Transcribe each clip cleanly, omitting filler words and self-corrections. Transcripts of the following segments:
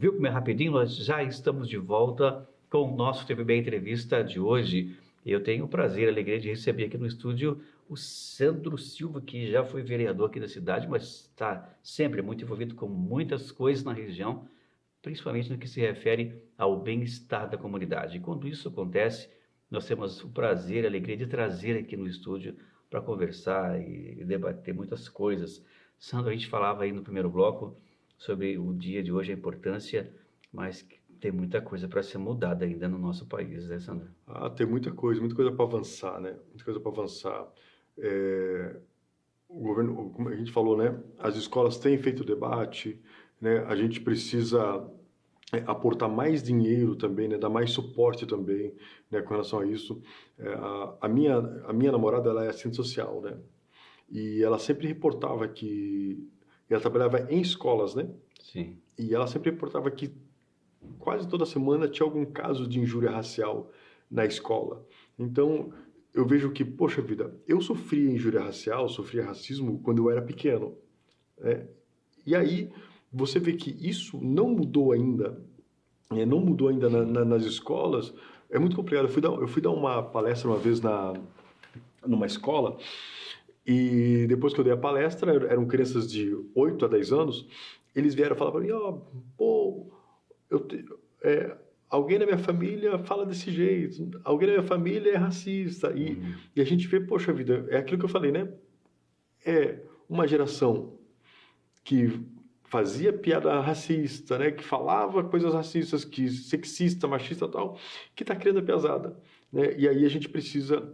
Viu como é rapidinho? Nós já estamos de volta com o nosso TVB Entrevista de hoje. Eu tenho o prazer e a alegria de receber aqui no estúdio o Sandro Silva, que já foi vereador aqui da cidade, mas está sempre muito envolvido com muitas coisas na região, principalmente no que se refere ao bem-estar da comunidade. E quando isso acontece, nós temos o prazer e a alegria de trazer aqui no estúdio para conversar e debater muitas coisas. Sandro, a gente falava aí no primeiro bloco sobre o dia de hoje, a importância, mas tem muita coisa para ser mudada ainda no nosso país, né, Sandro? Tem muita coisa para avançar, né? Muita coisa para avançar. O governo, como a gente falou, né? As escolas têm feito debate, né? A gente precisa aportar mais dinheiro também, né? Dar mais suporte também, né? Com relação a isso. A minha namorada, ela é assistente social, né? E ela sempre reportava que ela trabalhava em escolas, né? Sim. E ela sempre reportava que quase toda semana tinha algum caso de injúria racial na escola. Então, eu vejo que, poxa vida, eu sofria injúria racial, sofria racismo quando eu era pequeno, né? E aí, você vê que isso não mudou ainda, não mudou ainda nas escolas. É muito complicado. Eu fui dar uma palestra uma vez numa escola, e depois que eu dei a palestra, eram crianças de 8 a 10 anos, eles vieram falar para mim, pô, eu te- é, alguém na minha família fala desse jeito, alguém na minha família é racista, e a gente vê, poxa vida, é aquilo que eu falei, né? É uma geração que fazia piada racista, né? Que falava coisas racistas, que sexista, machista e tal, que está criando a piazada, né? E aí a gente precisa,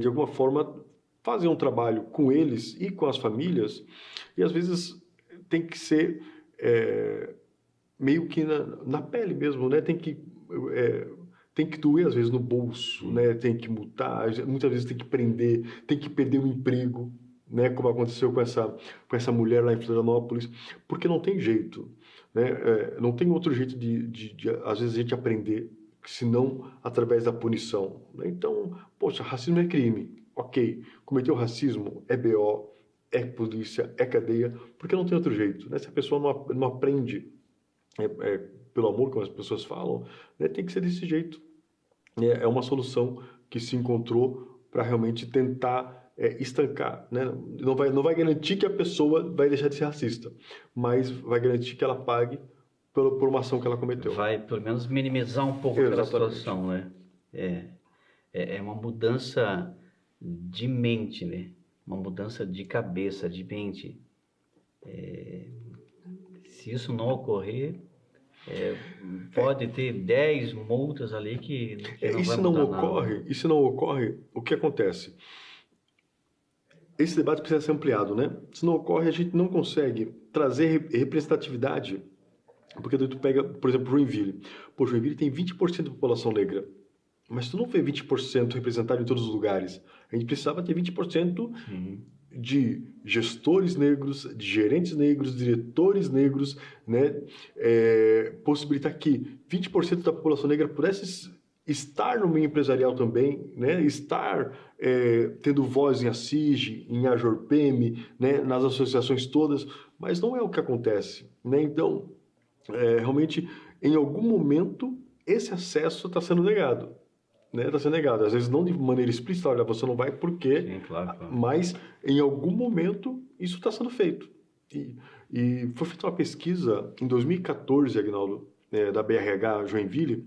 de alguma forma, fazer um trabalho com eles e com as famílias, e às vezes tem que ser meio que na pele mesmo, né? Tem que doer às vezes no bolso, né? Tem que multar, muitas vezes tem que prender, tem que perder o emprego, né? Como aconteceu com essa mulher lá em Florianópolis, porque não tem jeito, né? Não tem outro jeito de às vezes a gente aprender senão através da punição, né? Então, poxa, racismo é crime, ok? Cometeu racismo é BO, é polícia, é cadeia, porque não tem outro jeito, né? Se a pessoa não aprende pelo amor, como as pessoas falam, né, tem que ser desse jeito. É uma solução que se encontrou para realmente tentar estancar, né? Não vai garantir que a pessoa vai deixar de ser racista, mas vai garantir que ela pague por uma ação que ela cometeu. Vai pelo menos minimizar um pouco aquela Exatamente. situação, né? É uma mudança de mente, né? Uma mudança de cabeça, de mente. Se isso não ocorrer, pode ter 10 multas ali que não E vai se não mudar nada, né? ocorre, o que acontece? Esse debate precisa ser ampliado, né? Se não ocorre, a gente não consegue trazer representatividade. Porque daí tu pega, por exemplo, Joinville. Pô, Joinville tem 20% da população negra. Mas tu não vê 20% representado em todos os lugares. A gente precisava ter 20% Sim. de gestores negros, de gerentes negros, diretores negros, né? Possibilitar que 20% da população negra pudesse estar no meio empresarial também, né? Estar tendo voz em ACIG, em AJORPEME, né? Nas associações todas, mas não é o que acontece, né? Então, realmente, em algum momento, esse acesso está sendo negado, né? Está sendo negado. Às vezes não de maneira explícita, olha, você não vai porque, Sim, claro, claro. mas em algum momento isso está sendo feito. E foi feita uma pesquisa em 2014, Agnaldo, da BRH Joinville,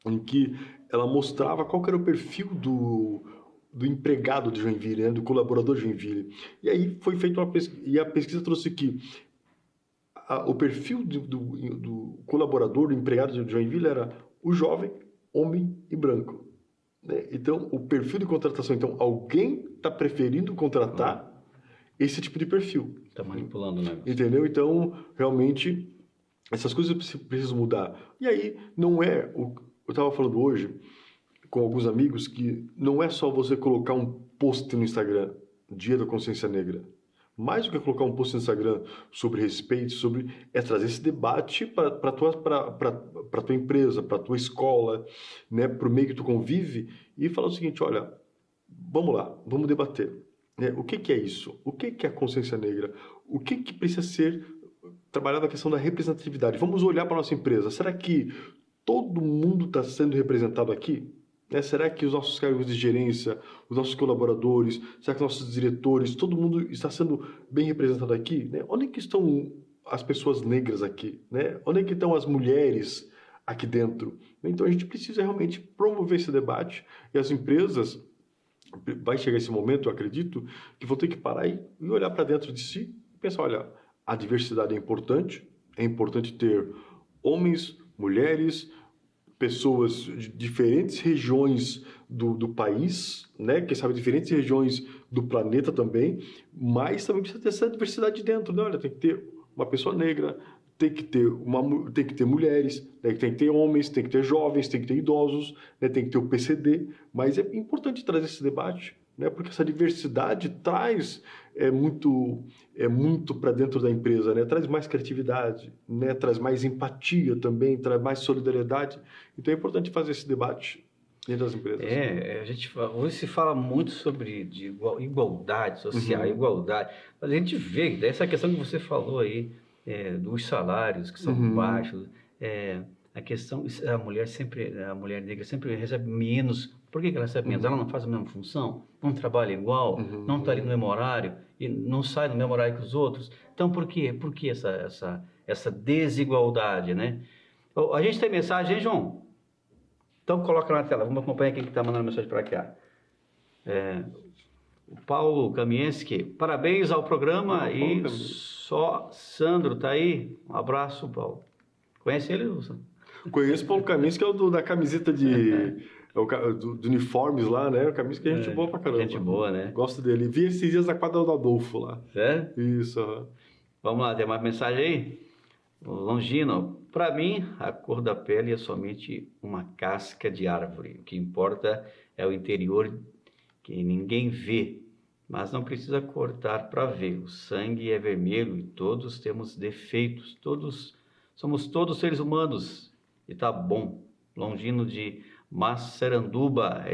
em que ela mostrava qual que era o perfil do empregado de Joinville, né? Do colaborador de Joinville. E aí foi feita uma pesquisa, e a pesquisa trouxe que o perfil do colaborador, do empregado de Joinville era o jovem, homem e branco, né? Então, o perfil de contratação, então, alguém está preferindo contratar esse tipo de perfil, Tá manipulando o negócio. entendeu? Então, realmente, essas coisas precisam mudar. E aí, não é, eu estava falando hoje com alguns amigos que não é só você colocar um post no Instagram, Dia da Consciência Negra. Mais do que colocar um post no Instagram sobre respeito, é trazer esse debate para tua empresa, para tua escola, né, para o meio que tu convive e falar o seguinte, olha, vamos lá, vamos debater, né? O que é isso? O que é a consciência negra? O que precisa ser trabalhar na questão da representatividade. Vamos olhar para a nossa empresa. Será que todo mundo está sendo representado aqui? Né? Será que os nossos cargos de gerência, os nossos colaboradores, será que nossos diretores, todo mundo está sendo bem representado aqui? Né? Onde é que estão as pessoas negras aqui? Né? Onde é que estão as mulheres aqui dentro? Então a gente precisa realmente promover esse debate e as empresas, vai chegar esse momento, eu acredito, que vão ter que parar e olhar para dentro de si e pensar, olha, a diversidade é importante ter homens, mulheres, pessoas de diferentes regiões do país, né? Quem sabe diferentes regiões do planeta também, mas também precisa ter essa diversidade dentro, né? Olha, tem que ter uma pessoa negra, tem que ter mulheres, né? Tem que ter homens, tem que ter jovens, tem que ter idosos, né? Tem que ter o PCD, mas é importante trazer esse debate, né? Porque essa diversidade traz muito para dentro da empresa, né? Traz mais criatividade, né? Traz mais empatia também, traz mais solidariedade. Então é importante fazer esse debate dentro das empresas. Hoje se fala muito sobre igualdade social, igualdade. Mas a gente vê essa questão que você falou aí, dos salários que são baixos, a questão, a mulher negra sempre recebe menos. Por que ela recebe menos? Ela não faz a mesma função, não trabalha igual, não está ali no mesmo horário e não sai no mesmo horário que os outros. Então, por quê? Por que essa desigualdade, né? A gente tem mensagem, hein, João? Então, coloca na tela. Vamos acompanhar quem que está mandando mensagem para cá. O Paulo Kamienski, parabéns ao programa e só Sandro tá aí. Um abraço, Paulo. Conhece ele, Wilson? Conheço o Paulo Kamienski, que é o da camiseta do uniformes lá, né? O Kamienski é gente boa pra caramba. Gente boa, né? Gosto dele. Vi esses dias na quadra do Adolfo lá. É? Isso. Vamos lá, tem mais mensagem aí? Longino, para mim, a cor da pele é somente uma casca de árvore. O que importa é o interior que ninguém vê, mas não precisa cortar para ver. O sangue é vermelho e todos temos defeitos. Somos todos seres humanos e tá bom. Longino de Massaranduba.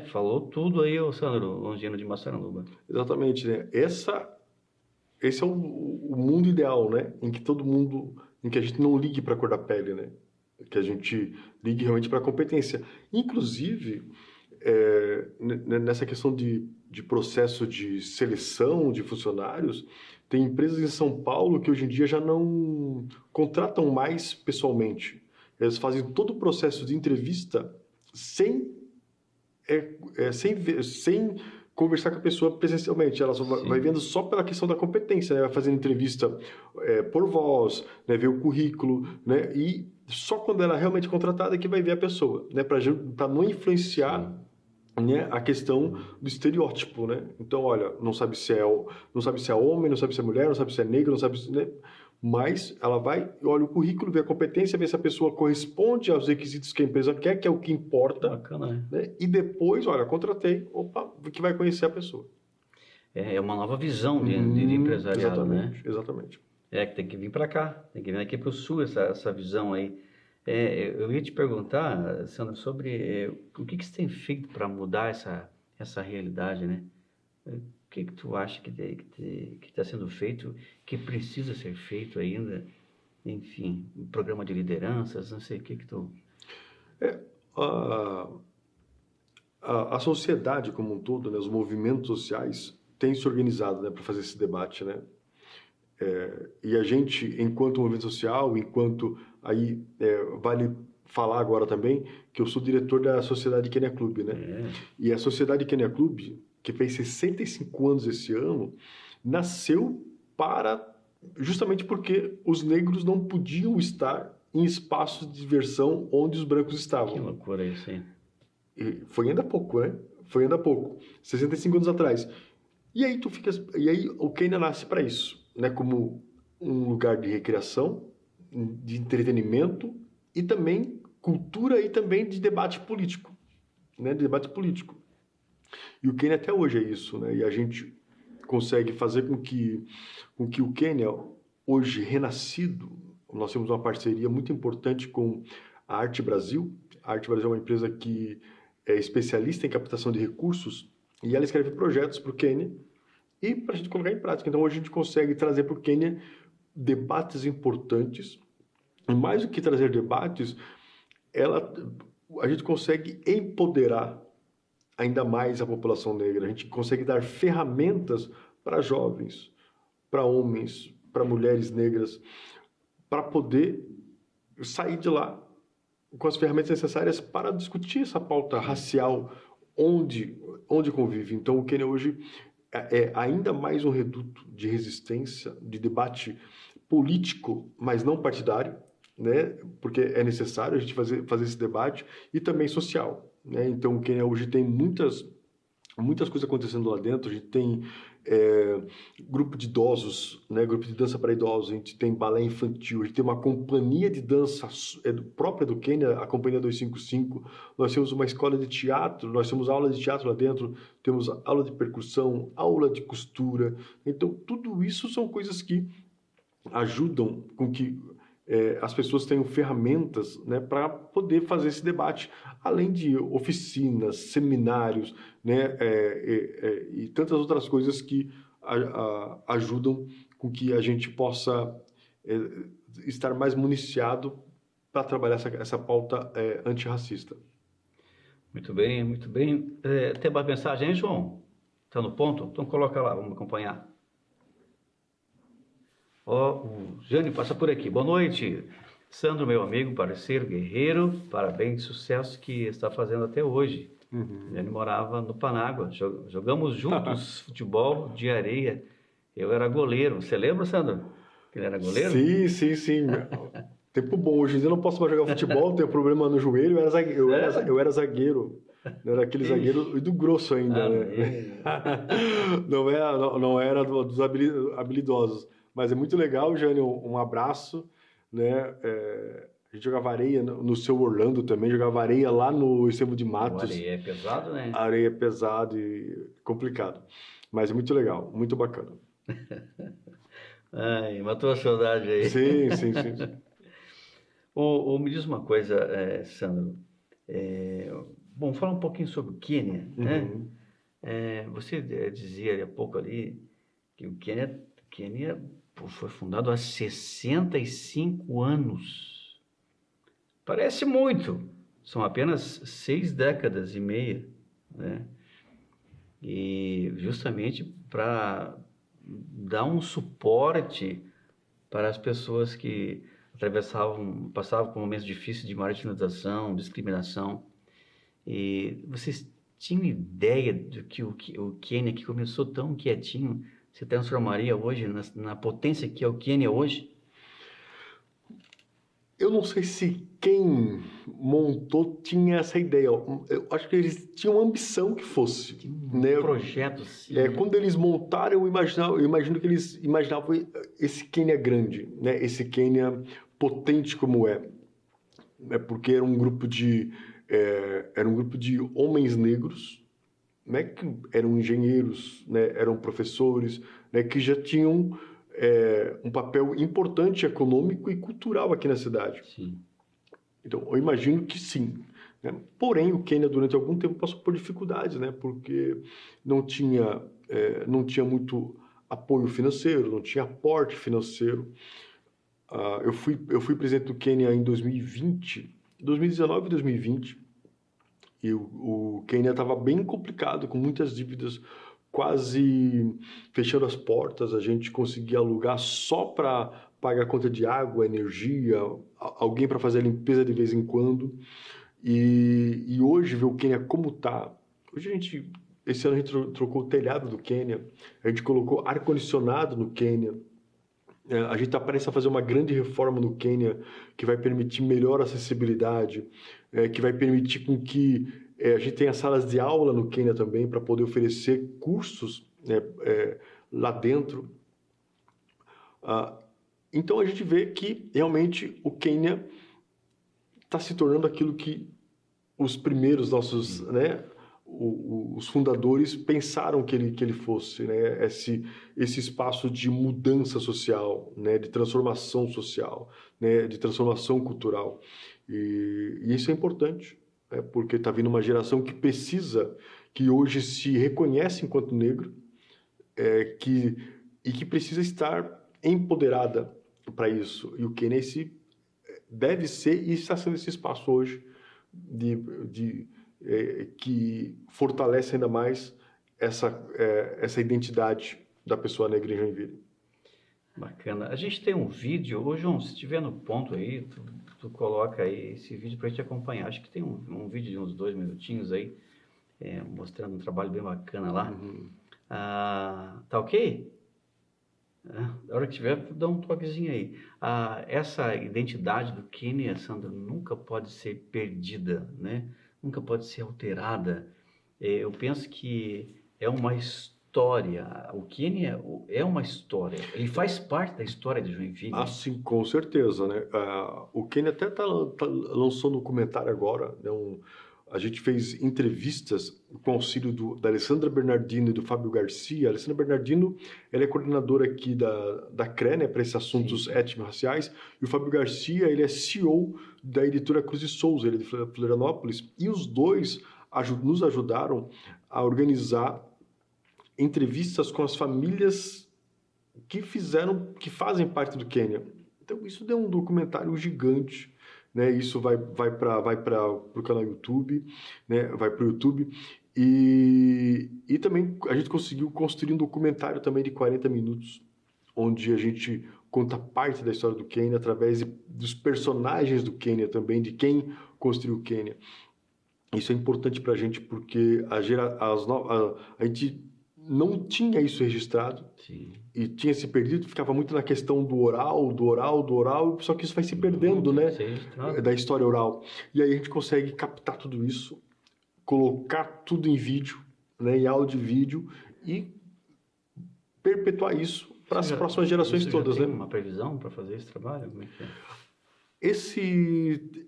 Falou tudo aí, Sandro. Longino de Massaranduba. Exatamente, né? Esse é o mundo ideal, né? Em que a gente não ligue para a cor da pele, né? Que a gente ligue realmente para a competência. Inclusive, nessa questão de processo de seleção de funcionários, tem empresas em São Paulo que hoje em dia já não contratam mais pessoalmente. Eles fazem todo o processo de entrevista sem conversar com a pessoa presencialmente. Ela só vai vendo só pela questão da competência, né? Vai fazendo entrevista por voz, né? Ver o currículo, né? E só quando ela é realmente contratada é que vai ver a pessoa, né? Para não influenciar, né, a questão do estereótipo, né? Então, olha, não sabe se é homem, não sabe se é mulher, não sabe se é negro, não sabe se, né? Mas ela vai, olha o currículo, vê a competência, vê se a pessoa corresponde aos requisitos que a empresa quer, que é o que importa. Bacana, né? E depois, olha, contratei, que vai conhecer a pessoa. É uma nova visão de empresariado, exatamente, né? Exatamente. Que tem que vir para cá, tem que vir aqui para o sul essa visão aí. Eu ia te perguntar, Sandra, sobre o que você tem feito para mudar essa realidade, né? O que tu acha que está sendo feito, que precisa ser feito ainda? Enfim, um programa de lideranças, não sei, o que tu... A sociedade como um todo, né, os movimentos sociais têm se organizado, né, para fazer esse debate, né? E a gente, enquanto movimento social, vale falar agora também que eu sou diretor da Sociedade Kenya Club, né? E a Sociedade Kenya Club, que fez 65 anos esse ano, nasceu justamente porque os negros não podiam estar em espaços de diversão onde os brancos estavam. Que loucura isso, hein? E foi ainda pouco, né? 65 anos atrás. E aí o Kenya nasce para isso, né? Como um lugar de recreação, de entretenimento e também cultura e também de debate político, né? De debate político. E o Kenya até hoje é isso, né? E a gente consegue fazer com que o Kenya, hoje renascido, nós temos uma parceria muito importante com a Arte Brasil. A Arte Brasil é uma empresa que é especialista em captação de recursos e ela escreve projetos para o Quênia e para a gente colocar em prática. Então, hoje a gente consegue trazer para o Quênia debates importantes, e mais do que trazer debates, a gente consegue empoderar ainda mais a população negra, a gente consegue dar ferramentas para jovens, para homens, para mulheres negras, para poder sair de lá com as ferramentas necessárias para discutir essa pauta racial onde convive. Então, o Quênia hoje é ainda mais um reduto de resistência, de debate político, mas não partidário, né? Porque é necessário a gente fazer esse debate, e também social, né? Então, o Quênia hoje tem muitas coisas acontecendo lá dentro. A gente tem grupo de idosos, né? Grupo de dança para idosos, a gente tem balé infantil, a gente tem uma companhia de dança própria do Quênia, a Companhia 255, nós temos uma escola de teatro, nós temos aula de teatro lá dentro, temos aula de percussão, aula de costura. Então, tudo isso são coisas que ajudam com que as pessoas tenham ferramentas, né, para poder fazer esse debate, além de oficinas, seminários, né, e tantas outras coisas que ajudam com que a gente possa estar mais municiado para trabalhar essa pauta antirracista. Muito bem, muito bem. Tem uma mensagem aí, João? Está no ponto? Então coloca lá, vamos acompanhar. O Jânio passa por aqui. Boa noite, Sandro, meu amigo, parceiro, guerreiro. Parabéns, sucesso que está fazendo até hoje. Ele morava no Panágua. Jogamos juntos futebol de areia. Eu era goleiro. Você lembra, Sandro? Que ele era goleiro? Sim. Tempo bom. Hoje em dia eu não posso mais jogar futebol, tenho problema no joelho. Eu era zagueiro. Era aquele zagueiro do grosso ainda, né? Não era dos habilidosos. Mas é muito legal, Jânio, um abraço, né? A gente jogava areia no seu Orlando também, jogava areia lá no Extremo de Matos. A areia é pesado, né? A areia é pesado e complicado, mas é muito legal, muito bacana. Ai, matou a saudade aí. Sim. Me diz uma coisa, Sandro. Bom, fala um pouquinho sobre o Quênia, né? Você dizia há pouco ali que o Quênia foi fundado há 65 anos. Parece muito. São apenas 6 décadas e meia, né? E justamente para dar um suporte para as pessoas que passavam por momentos difíceis de marginalização, discriminação. E vocês tinham ideia de que o Quênia, que começou tão quietinho, se transformaria hoje na potência que é o Quênia hoje? Eu não sei se quem montou tinha essa ideia. Eu acho que eles tinham ambição que fosse. Né? Projeto, sim. Quando eles montaram, eu imagino que eles imaginavam esse Quênia grande, né? Esse Quênia potente como é. Porque era um grupo de homens negros, né? Que eram engenheiros, né? Eram professores, né? Que já tinham um papel importante econômico e cultural aqui na cidade. Sim. Então, eu imagino que sim. Né? Porém, o Quênia, durante algum tempo, passou por dificuldades, né? Porque não tinha muito apoio financeiro, não tinha aporte financeiro. Eu fui presidente do Quênia em 2019 e 2020, e o Quênia estava bem complicado, com muitas dívidas, quase fechando as portas. A gente conseguia alugar só para pagar a conta de água, energia, alguém para fazer a limpeza de vez em quando. E hoje, ver o Quênia como está. Esse ano a gente trocou o telhado do Quênia, a gente colocou ar-condicionado no Quênia. A gente está prestes a fazer uma grande reforma no Quênia que vai permitir melhor acessibilidade, que vai permitir com que a gente tenha salas de aula no Quênia também para poder oferecer cursos lá dentro. Então a gente vê que realmente o Quênia está se tornando aquilo que os primeiros nossos, né, os fundadores pensaram que ele fosse, né? Esse espaço de mudança social, né? De transformação social, né? De transformação cultural. E isso é importante, né? Porque está vindo uma geração que precisa, que hoje se reconhece enquanto negro, e que precisa estar empoderada para isso. E o Quênia deve ser e está sendo esse espaço hoje que fortalece ainda mais essa identidade da pessoa negra em Joinville. Bacana. A gente tem um vídeo. Ô, João, se estiver no ponto aí, tu coloca aí esse vídeo para a gente acompanhar. Acho que tem um vídeo de uns 2 minutinhos aí, mostrando um trabalho bem bacana lá. Tá ok? Na hora que tiver, dá um toquezinho aí. Essa identidade do Quênia, Sandra, nunca pode ser perdida, né? Nunca pode ser alterada. Eu penso que é uma história. O Quênia é uma história. Ele faz parte da história de Joinville. Sim, com certeza, né? O Quênia até lançou um documentário agora, né? A gente fez entrevistas com o auxílio da Alessandra Bernardino e do Fábio Garcia. A Alessandra Bernardino, ela é coordenadora aqui da CRE, né, para esses assuntos étnico-raciais, e o Fábio Garcia, ele é CEO da editora Cruz de Souza, ele é de Florianópolis, e os dois nos ajudaram a organizar entrevistas com as famílias que fazem parte do Quênia. Então, isso deu um documentário gigante, né? Isso vai para o canal YouTube, né? Vai para o YouTube. E também a gente conseguiu construir um documentário também de 40 minutos, onde a gente conta parte da história do Quênia através dos personagens do Quênia também, de quem construiu o Quênia. Isso é importante para a gente porque a gente não tinha isso registrado. Sim. E tinha se perdido, ficava muito na questão do oral, só que isso vai se perdendo, né? Da história oral. E aí a gente consegue captar tudo isso, colocar tudo em vídeo, né? Em áudio e vídeo, e perpetuar isso para as próximas gerações todas, né? Tem uma previsão para fazer esse trabalho? Como é que é?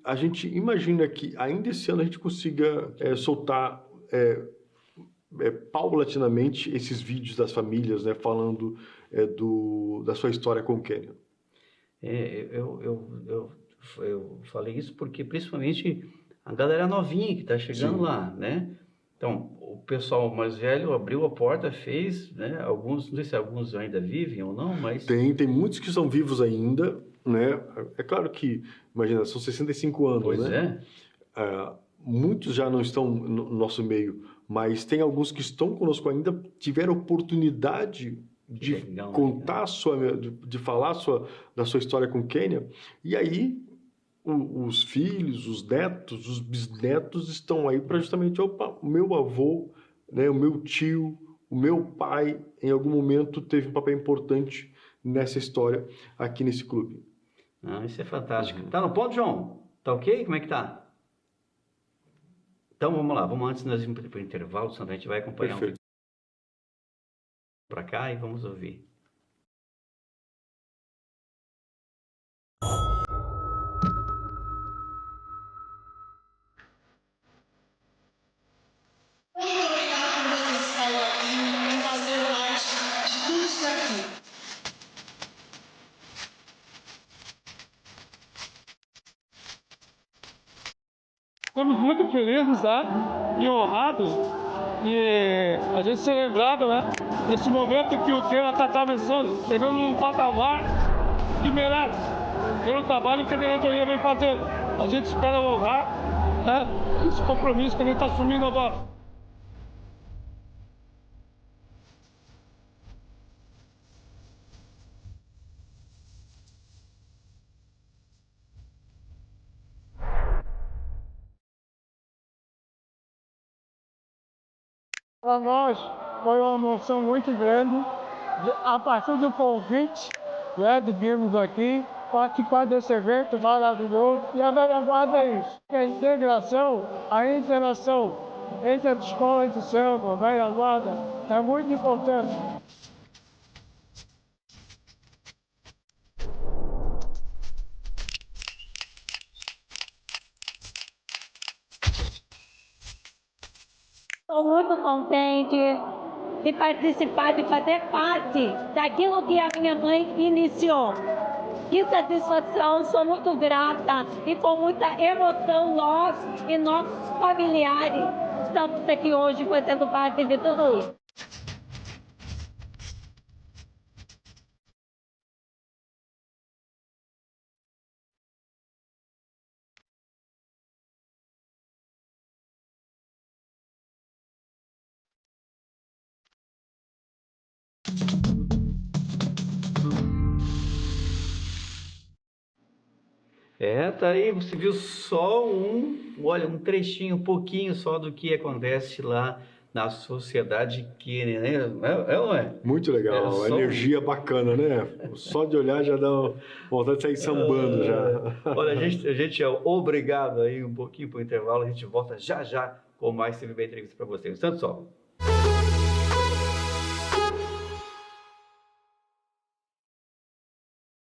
A gente imagina que ainda esse ano a gente consiga soltar paulatinamente esses vídeos das famílias, né, falando da sua história com o Quênia. Eu falei isso porque principalmente a galera novinha que está chegando lá, né? Então, o pessoal mais velho abriu a porta, fez, né? Alguns, não sei se alguns ainda vivem ou não, mas... Tem muitos que são vivos ainda, né? É claro que, imagina, são 65 anos, pois né? Muitos já não estão no nosso meio, mas tem alguns que estão conosco ainda, tiveram oportunidade de contar de falar da sua história com o Quênia, e aí os filhos, os netos, os bisnetos estão aí para justamente, opa, o meu avô, né, o meu tio, o meu pai, em algum momento teve um papel importante nessa história aqui nesse clube. Isso é fantástico. Tá no ponto, João? Tá ok? Como é que tá? Então vamos lá, antes de nós irmos para o intervalo, a gente vai acompanhar um vídeo para cá e vamos ouvir. Estamos muito felizes, tá? E honrados e a gente ser lembrado, né? Nesse momento que o Quênia está atravessando, chegando num patamar que merece pelo trabalho que a diretoria vem fazendo. A gente espera honrar, né, esse compromisso que a gente está assumindo agora. Para nós foi uma emoção muito grande, a partir do convite, né, de virmos aqui, participar desse evento maravilhoso. E a velha guarda é isso, que a interação entre as escolas de samba, a velha guarda, é muito importante. Estou muito contente de participar, de fazer parte daquilo que a minha mãe iniciou. Que satisfação, sou muito grata e com muita emoção nós e nossos familiares estamos aqui hoje fazendo parte de tudo isso. Tá aí, você viu só um trechinho, um pouquinho só do que acontece lá na sociedade Kenner, né? Não é? Muito legal, Só energia bacana, né? Só de olhar já dá vontade de sair sambando já. Olha, a gente é obrigado aí um pouquinho para o intervalo, a gente volta já já com mais TVB Entrevista para você. Um instante só.